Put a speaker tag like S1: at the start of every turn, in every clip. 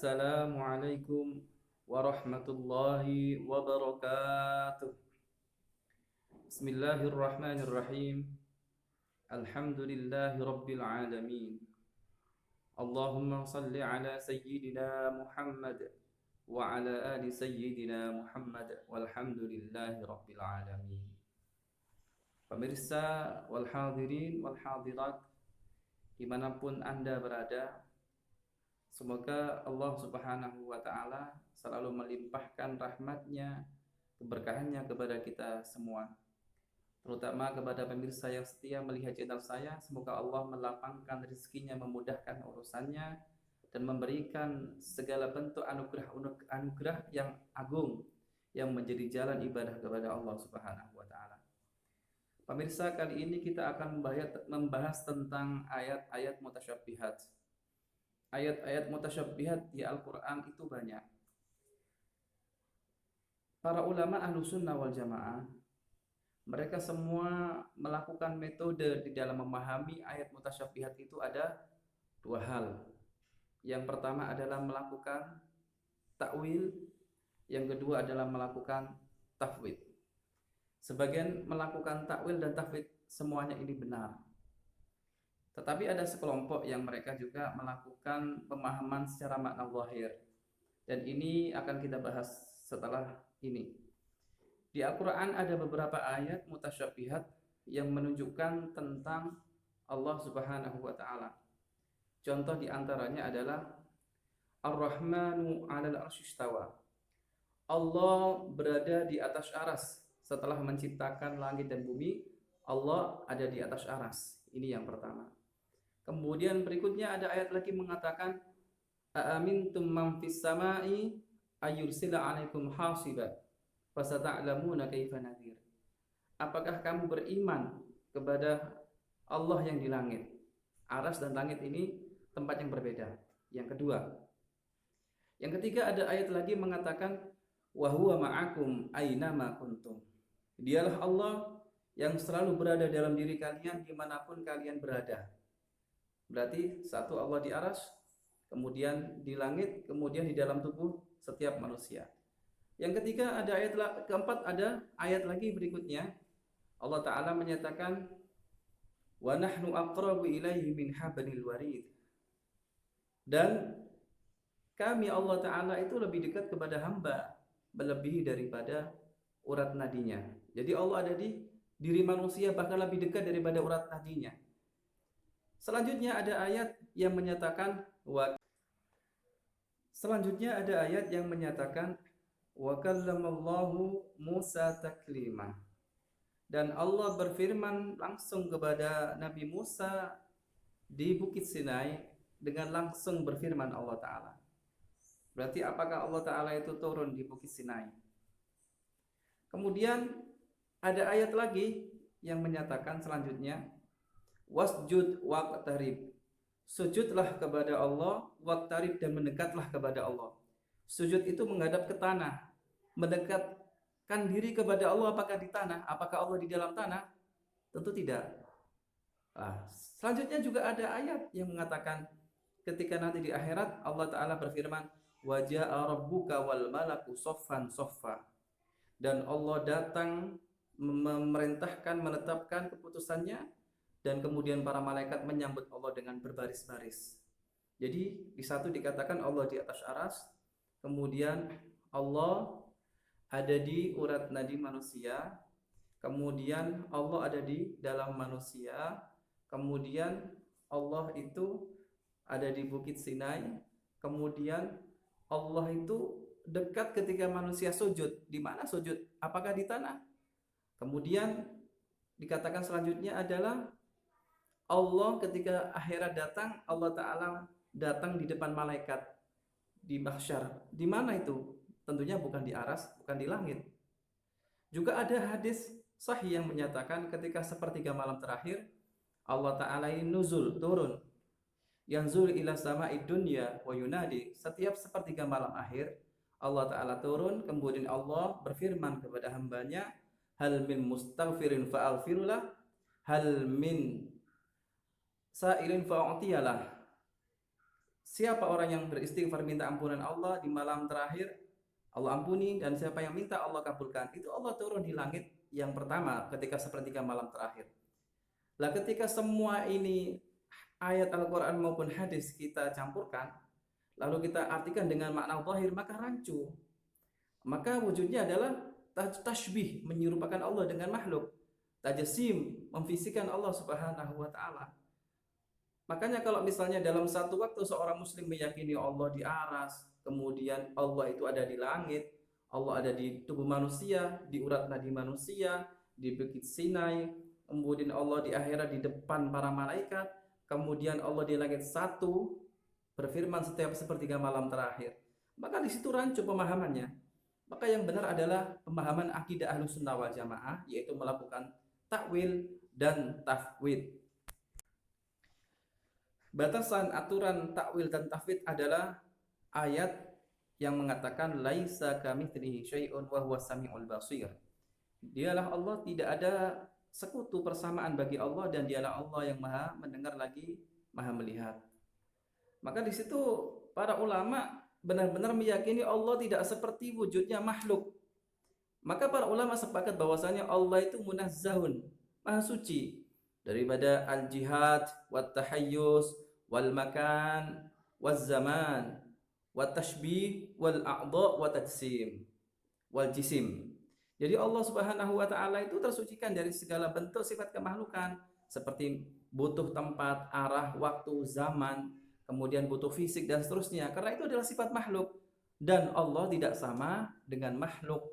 S1: Assalamualaikum warahmatullahi wabarakatuh. Bismillahirrahmanirrahim. Alhamdulillahi rabbil alamin. Allahumma salli ala sayyidina Muhammad wa ala ali sayyidina Muhammad walhamdulillahi rabbil alamin. Pemirsa wal hadirin wal hadirat dimanapun Anda berada, semoga Allah Subhanahu wa Ta'ala selalu melimpahkan rahmatnya, keberkahannya kepada kita semua, terutama kepada pemirsa yang setia melihat channel saya. Semoga Allah melapangkan rezekinya, memudahkan urusannya, dan memberikan segala bentuk anugerah yang agung yang menjadi jalan ibadah kepada Allah Subhanahu wa Ta'ala. Pemirsa, kali ini kita akan membahas tentang ayat-ayat mutasyabbihat. Ayat-ayat mutasyabbihat di Al-Quran itu banyak. Para ulama ahlu sunnah wal jamaah, mereka semua melakukan metode di dalam memahami ayat mutasyabbihat itu ada dua hal. Yang pertama adalah melakukan takwil, yang kedua adalah melakukan tafwid. Sebagian melakukan takwil dan tafwid, semuanya ini benar. Tetapi ada sekelompok yang mereka juga melakukan pemahaman secara makna zahir. Dan ini akan kita bahas setelah ini. Di Al-Quran ada beberapa ayat mutasyabbihat yang menunjukkan tentang Allah Subhanahu wa Ta'ala. Contoh diantaranya adalah Ar-Rahmanu 'alal 'arsy istawa. Allah berada di atas aras. Setelah menciptakan langit dan bumi, Allah ada di atas aras. Ini yang pertama. Kemudian berikutnya ada ayat lagi mengatakan aamintum man fis samai ayursila 'alaikum hasiba fasata'lamuna kaifa nadhir. Apakah kamu beriman kepada Allah yang di langit? Aras dan langit ini tempat yang berbeda. Yang kedua. Yang ketiga ada ayat lagi mengatakan wa huwa ma'akum aina ma kuntum. Dialah Allah yang selalu berada dalam diri kalian dimanapun kalian berada. Berarti satu, Allah di aras, kemudian di langit, kemudian di dalam tubuh setiap manusia. Yang ketiga ada ayat keempat, ada ayat lagi berikutnya. Allah Ta'ala menyatakan wa nahnu aqrabu ilaihi min hablil warid. Dan kami Allah Ta'ala itu lebih dekat kepada hamba melebihi daripada urat nadinya. Jadi Allah ada di diri manusia bahkan lebih dekat daripada urat nadinya. Selanjutnya ada ayat yang menyatakan wa kallamallahu Musa taklima. Dan Allah berfirman langsung kepada Nabi Musa di Bukit Sinai dengan langsung berfirman Allah Ta'ala. Berarti apakah Allah Ta'ala itu turun di Bukit Sinai? Kemudian ada ayat lagi yang menyatakan selanjutnya wasjud waqtarib. Sujudlah kepada Allah, waqtarib, dan mendekatlah kepada Allah. Sujud itu menghadap ke tanah, mendekatkan diri kepada Allah. Apakah di tanah? Apakah Allah di dalam tanah? Tentu tidak. Selanjutnya juga ada ayat yang mengatakan ketika nanti di akhirat Allah Ta'ala berfirman wa jaa rabbuka wal malaku soffan soffa. Dan Allah datang memerintahkan, menetapkan keputusannya, dan kemudian para malaikat menyambut Allah dengan berbaris-baris. Jadi di satu dikatakan Allah di atas aras, kemudian Allah ada di urat nadi manusia, kemudian Allah ada di dalam manusia, kemudian Allah itu ada di Bukit Sinai, kemudian Allah itu dekat ketika manusia sujud. Di mana sujud? Apakah di tanah? Kemudian dikatakan selanjutnya adalah Allah ketika akhirat datang, Allah Ta'ala datang di depan malaikat di mahsyar. Di mana itu? Tentunya bukan di aras, bukan di langit. Juga ada hadis sahih yang menyatakan ketika sepertiga malam terakhir Allah Ta'ala ini nuzul, turun. Yanzul ila sama'i dunya wa yunadi. Setiap sepertiga malam akhir Allah Ta'ala turun, kemudian Allah berfirman kepada hambanya, hal min mustaghfirin fa'alfirulah, hal min sa'ilin fa'utiyalah. siapa orang yang beristighfar minta ampunan Allah di malam terakhir, Allah ampuni, dan siapa yang minta Allah kabulkan. Itu Allah turun di langit yang pertama ketika sepertiga malam terakhir. Lah ketika semua ini ayat Al-Quran maupun hadis kita campurkan, lalu kita artikan dengan makna zahir, maka rancu. Maka wujudnya adalah tashbih, menyerupakan Allah dengan makhluk. Tajasim, memfisikan Allah Subhanahu wa taala. Makanya kalau misalnya dalam satu waktu seorang muslim meyakini Allah di aras, kemudian Allah itu ada di langit, Allah ada di tubuh manusia, di urat nadi manusia, di Bukit Sinai, kemudian Allah di akhirat di depan para malaikat, kemudian Allah di langit satu, berfirman setiap sepertiga malam terakhir. Maka di situ rancu pemahamannya. Maka yang benar adalah pemahaman akidah Ahlus Sunnah wal Jamaah, yaitu melakukan takwil dan tafwid. Batasan aturan takwil dan tafwid adalah ayat yang mengatakan laisa kamitslihi syai'un wa huwas samiul basir. Dialah Allah, tidak ada sekutu persamaan bagi Allah, dan dialah Allah yang Maha mendengar lagi Maha melihat. Maka di situ para ulama benar-benar meyakini Allah tidak seperti wujudnya makhluk. Maka para ulama sepakat bahwasanya Allah itu munazzahun, Maha suci daripada al-jihad, wat tahayyus, wal makan, waz zaman, wat tashbih, wal a'dha, wa tajsim, wal jisim. Jadi Allah Subhanahu wa taala itu tersucikan dari segala bentuk sifat kemakhlukan, seperti butuh tempat, arah, waktu, zaman, kemudian butuh fisik dan seterusnya. Karena itu adalah sifat makhluk, dan Allah tidak sama dengan makhluk.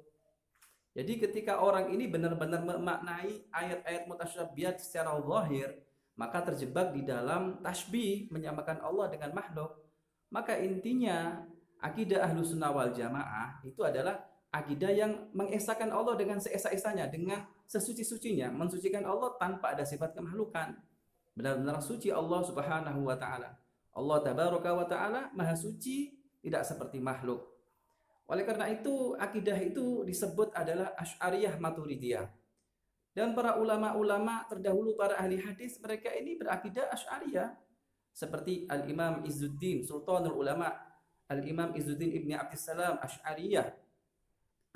S1: Jadi ketika orang ini benar-benar memaknai ayat-ayat mutasyabihat secara zahir, maka terjebak di dalam tasbih, menyamakan Allah dengan makhluk. Maka intinya akidah Ahlus Sunnah wal Jamaah itu adalah akidah yang mengesahkan Allah dengan seesa-esanya, dengan sesuci-sucinya, mensucikan Allah tanpa ada sifat kemakhlukan. Benar-benar suci Allah Subhanahu wa taala. Allah tabaraka wa taala Maha suci, tidak seperti makhluk. Oleh karena itu, akidah itu disebut adalah Asy'ariyah Maturidiyah. Dan para ulama-ulama terdahulu, para ahli hadis, mereka ini berakidah Asy'ariyah. Seperti Al-Imam Izzuddin, Sultanul Ulama, Al-Imam Izzuddin Ibni Abdissalam, Asy'ariyah.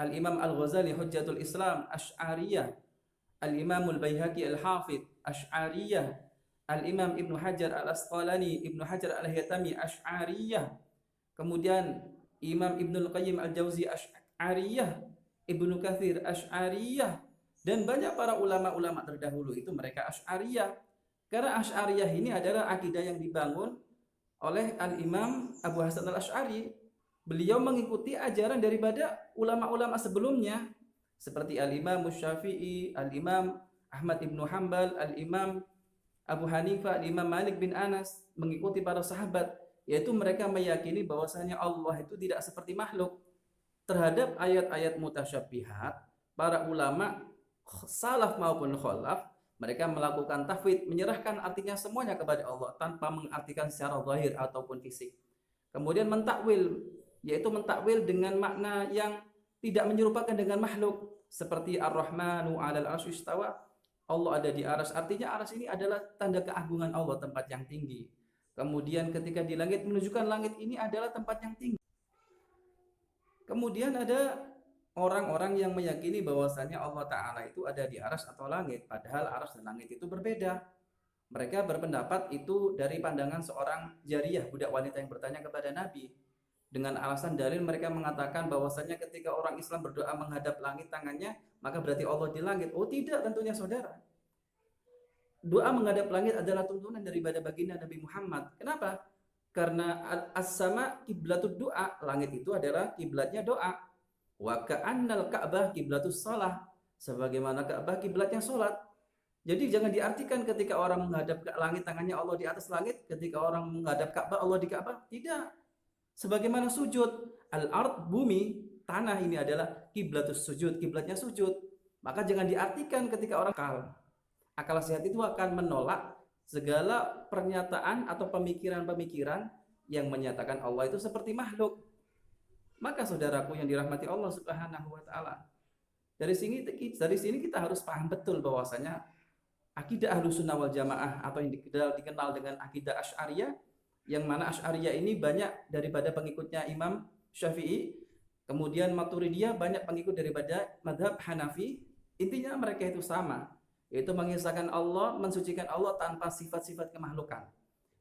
S1: Al-Imam Al-Ghazali, Hujjatul Islam, Asy'ariyah. Al-Imam Al-Baihaqi Al-Hafidh, Asy'ariyah. Al-Imam Ibnu Hajar Al-Asqalani, Ibnu Hajar Al-Haytami, Asy'ariyah. Kemudian Imam Ibnul Qayyim Al-Jauzi, Asy'ariyah. Ibnu Katsir, Asy'ariyah. Dan banyak para ulama-ulama terdahulu itu mereka Asy'ariyah. Karena Asy'ariyah ini adalah akidah yang dibangun oleh Al-Imam Abu Hasan Al-Asy'ari. Beliau mengikuti ajaran daripada ulama-ulama sebelumnya, seperti Al-Imam Syafi'i, Al-Imam Ahmad Ibnu Hanbal, Al-Imam Abu Hanifah, Al-Imam Malik bin Anas, mengikuti para sahabat, yaitu mereka meyakini bahwasanya Allah itu tidak seperti makhluk. Terhadap ayat-ayat mutasyabihat, para ulama salaf maupun khalaf, mereka melakukan tafwid, menyerahkan artinya semuanya kepada Allah tanpa mengartikan secara zahir ataupun fisik. Kemudian mentakwil, yaitu mentakwil dengan makna yang tidak menyerupakan dengan makhluk, seperti Ar-Rahmanu 'alal 'arsy istawa, Allah ada di aras. Artinya aras ini adalah tanda keagungan Allah, tempat yang tinggi. Kemudian ketika di langit, menunjukkan langit ini adalah tempat yang tinggi. Kemudian ada orang-orang yang meyakini bahwasanya Allah Ta'ala itu ada di aras atau langit, padahal aras dan langit itu berbeda. Mereka berpendapat itu dari pandangan seorang jariyah, budak wanita yang bertanya kepada Nabi. Dengan alasan dalil mereka mengatakan bahwasanya ketika orang Islam berdoa menghadap langit tangannya, maka berarti Allah di langit. Oh tidak, tentunya saudara. Doa menghadap langit adalah tuntunan daripada baginda Nabi Muhammad. Kenapa? Karena as-sama kiblatud doa, langit itu adalah kiblatnya doa. Wa ka'annal Ka'bah kiblatus shalah, sebagaimana Ka'bah kiblatnya salat. Jadi jangan diartikan ketika orang menghadap ke langit tangannya Allah di atas langit, ketika orang menghadap Ka'bah Allah di Ka'bah. Tidak. Sebagaimana sujud, al-ard bumi, tanah ini adalah kiblatus sujud, kiblatnya sujud. Maka jangan diartikan ketika orang akal sehat itu akan menolak segala pernyataan atau pemikiran-pemikiran yang menyatakan Allah itu seperti makhluk. Maka saudaraku yang dirahmati Allah Subhanahu wa taala, dari sini kita harus paham betul bahwasanya akidah Ahlus Sunnah wal Jamaah atau yang dikenal dengan akidah Asy'ariyah yang mana Asy'ariyah ini banyak daripada pengikutnya Imam Syafi'i, kemudian Maturidiyah banyak pengikut daripada madhab Hanafi. Intinya mereka itu sama, yaitu mengisahkan Allah, mensucikan Allah tanpa sifat-sifat kemakhlukan.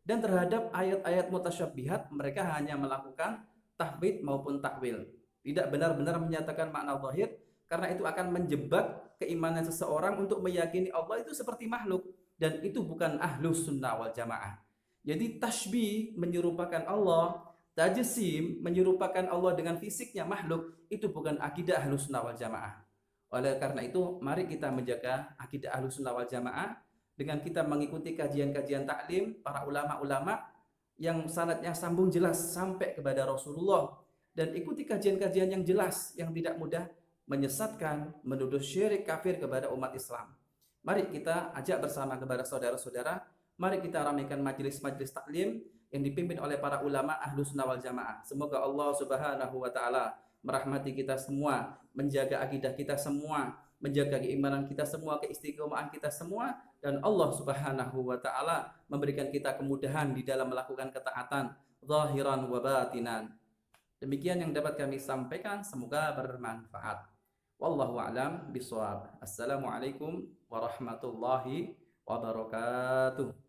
S1: Dan terhadap ayat-ayat mutasyabbihat mereka hanya melakukan tahwid maupun takwil, tidak benar-benar menyatakan makna zahir, karena itu akan menjebak keimanan seseorang untuk meyakini Allah itu seperti makhluk, dan itu bukan ahlus sunnah wal jamaah. Jadi tashbih menyerupakan Allah, tajsim menyerupakan Allah dengan fisiknya makhluk, itu bukan akidah ahlus sunnah wal jamaah. Oleh karena itu mari kita menjaga akidah ahlus sunnah wal jamaah dengan kita mengikuti kajian-kajian taklim para ulama-ulama yang sanadnya sambung jelas sampai kepada Rasulullah, dan ikuti kajian-kajian yang jelas yang tidak mudah menyesatkan, menuduh syirik kafir kepada umat Islam. Mari kita ajak bersama kepada saudara-saudara, mari kita ramaikan majelis-majelis taklim yang dipimpin oleh para ulama Ahlus Sunnah wal Jamaah. Semoga Allah Subhanahu wa taala merahmati kita semua, menjaga akidah kita semua, menjaga keimanan kita semua, keistiqomahan kita semua, dan Allah Subhanahu wa taala memberikan kita kemudahan di dalam melakukan ketaatan zahiran wa batinan. Demikian yang dapat kami sampaikan, semoga bermanfaat. Wallahu a'lam bishawab. Assalamualaikum warahmatullahi wabarakatuh.